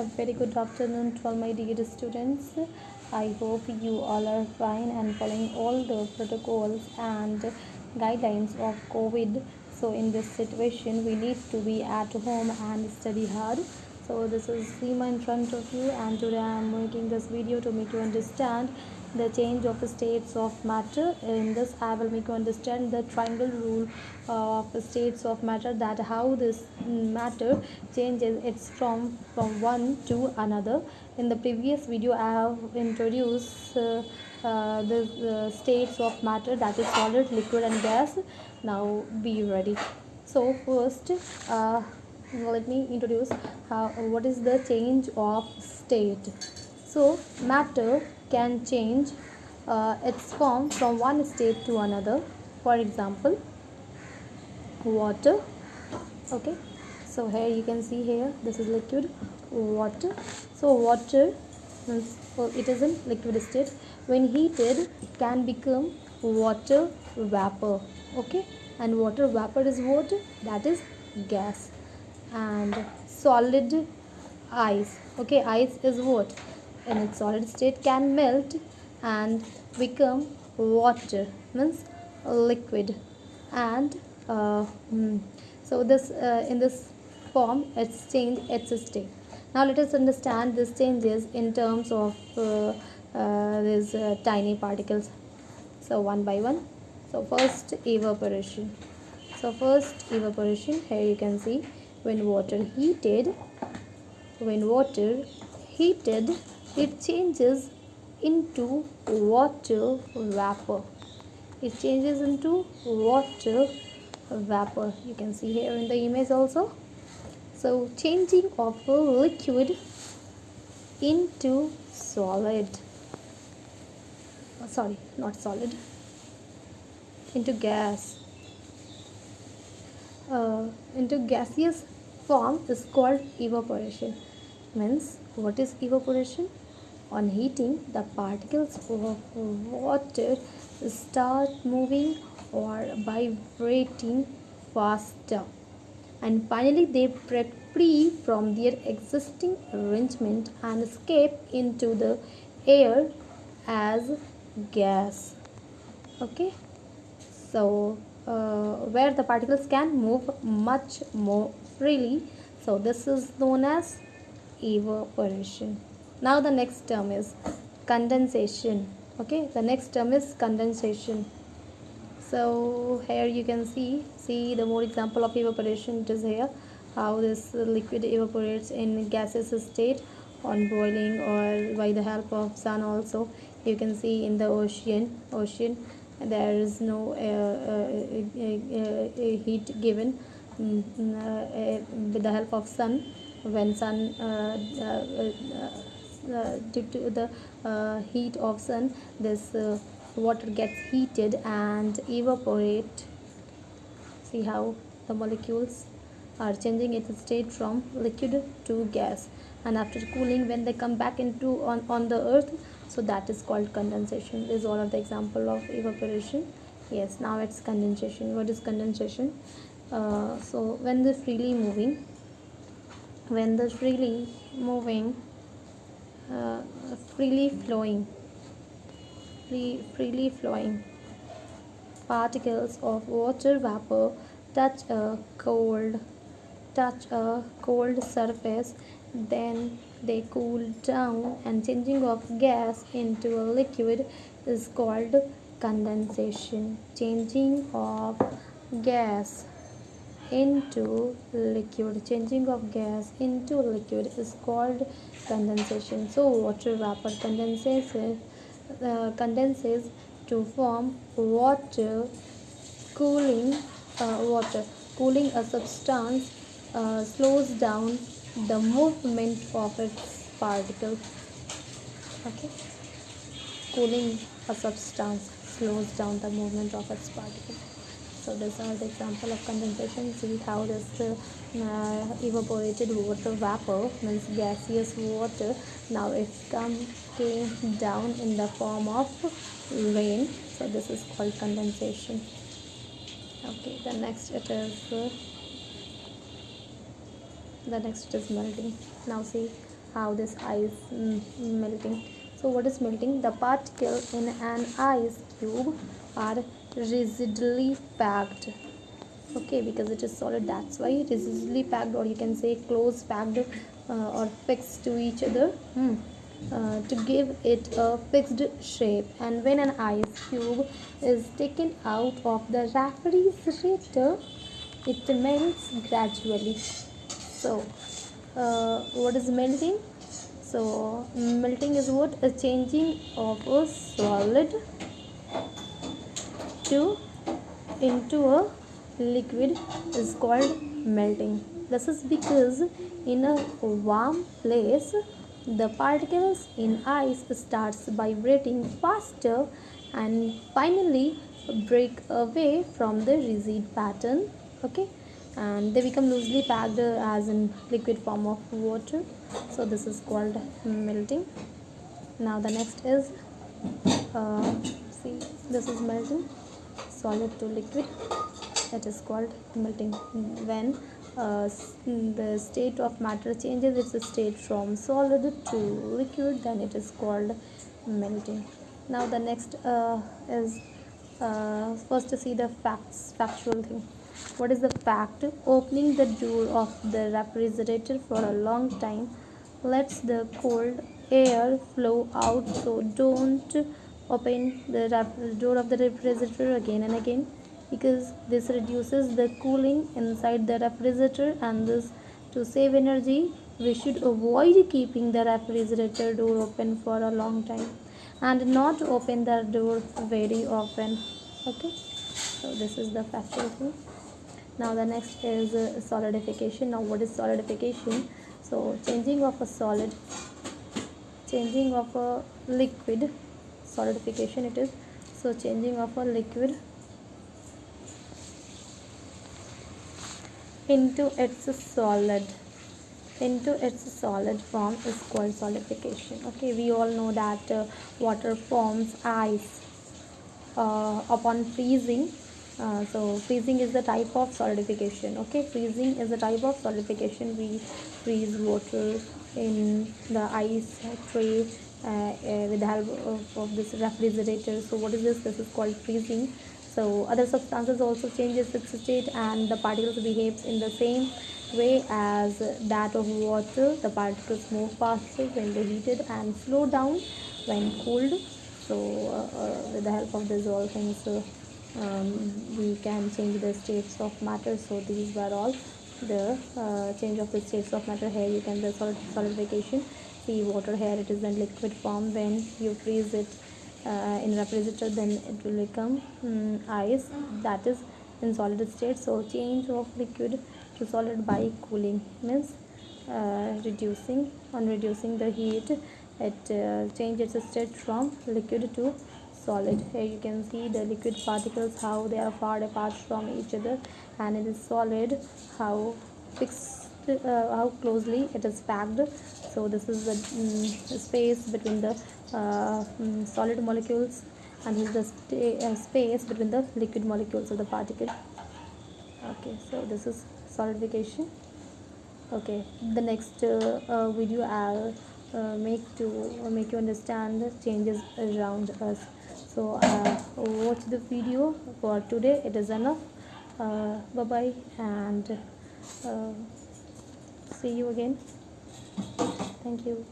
A very good afternoon to all my dear students. I hope you all are fine and following all the protocols and guidelines of COVID. So in this situation, we need to be at home and study hard. So this is Seema in front of you, and today I am making this video to make you understand the change of states of matter. In this I will make you understand the triangle rule of states of matter, that how this matter changes it's from one to another. In the previous video I have introduced the states of matter, that is solid, liquid and gas. Now be ready. So first let me introduce what is the change of state. So matter can change its form from one state to another. For example, water. Okay, so here you can see, here this is liquid water. So water means, it is in liquid state. When heated, can become water vapor. Okay, and water vapor is what? That is gas. And solid ice. Okay, ice is what? In its solid state can melt and become water, means liquid. And so this in this form it's changed its state. Now let us understand these changes in terms of these tiny particles. So one by one. So first, evaporation. So first evaporation, here you can see, when water heated, it changes into water vapor. It changes into water vapor. You can see here in the image also. So changing of a liquid into solid, sorry, not solid, into gas, into gaseous form is called evaporation. Means, what is evaporation? On heating, the particles of water start moving or vibrating faster, and finally they break free from their existing arrangement and escape into the air as gas. Okay, so where the particles can move much more freely, so this is known as evaporation. Now the next term is condensation. Okay, the next term is condensation. So here you can see the more example of evaporation. It is here how this liquid evaporates in gaseous state on boiling or by the help of sun. Also you can see in the ocean there is no heat given with the help of sun. When sun due to the heat of sun, this water gets heated and evaporate. See how the molecules are changing its state from liquid to gas, and after cooling, when they come back into on the earth, so that is called condensation. Is all of the example of evaporation. Yes, now it's condensation. What is condensation? So when the freely moving uh, freely flowing particles of water vapor touch a cold surface, then they cool down, and changing of gas into a liquid is called condensation. Changing of gas into liquid is called condensation. So water vapor condenses to form water. Cooling cooling a substance slows down the movement of its particles. Okay, cooling a substance slows down the movement of its particles. So these are the example of condensation. See how this evaporated water vapor, means gaseous water, now it came down in the form of rain. So this is called condensation. Okay, the next it is melting. Now see how this ice melting. So what is melting? The particles in an ice cube are rigidly packed. Okay, because it is solid, that's why it is rigidly packed, or you can say close packed, or fixed to each other, to give it a fixed shape. And when an ice cube is taken out of the refrigerator, it melts gradually. So what is melting? So melting is what? A changing of a solid to into a liquid is called melting. This is because in a warm place the particles in ice starts vibrating faster and finally break away from the rigid pattern. Okay, and they become loosely packed as in liquid form of water. So this is called melting. Now the next is, uh, see, this is melting solid to liquid. It is called melting. When the state of matter changes its state from solid to liquid, then it is called melting. Now the next is, first to see the factual thing. What is the fact? Opening the door of the refrigerator for a long time lets the cold air flow out, so don't open the door of the refrigerator again and again, because this reduces the cooling inside the refrigerator, and this, to save energy, we should avoid keeping the refrigerator door open for a long time and not open the door very often. Okay, so this is the factual thing. Now the next is solidification. Now what is solidification? So changing of a liquid, solidification it is. So changing of a liquid into its solid form is called solidification. Okay, we all know that water forms ice upon freezing. So freezing is the type of solidification. Okay, freezing is a type of solidification. We freeze water in the ice tray with the help of this refrigerator. So what is this? This is called freezing. So other substances also changes its state, and the particles behaves in the same way as that of water. The particles move faster when they heated and slow down when cooled. So with the help of these all things, we can change the states of matter. So these were all the change of the states of matter. Here you can the solidification. See, water here it is in liquid form. When you freeze it in refrigerator, then it will become ice, that is in solid state. So change of liquid to solid by cooling means reducing the heat, it changes its state from liquid to solid. Here you can see the liquid particles, how they are far apart from each other, and it is solid, how fixed, how closely it is packed. So this is the space between the solid molecules, and this is the space between the liquid molecules of the particle. Okay, so this is solidification. Okay, the next video I'll make you understand the changes around us. So watch the video for today. It is enough. Bye bye, and see you again. Thank you.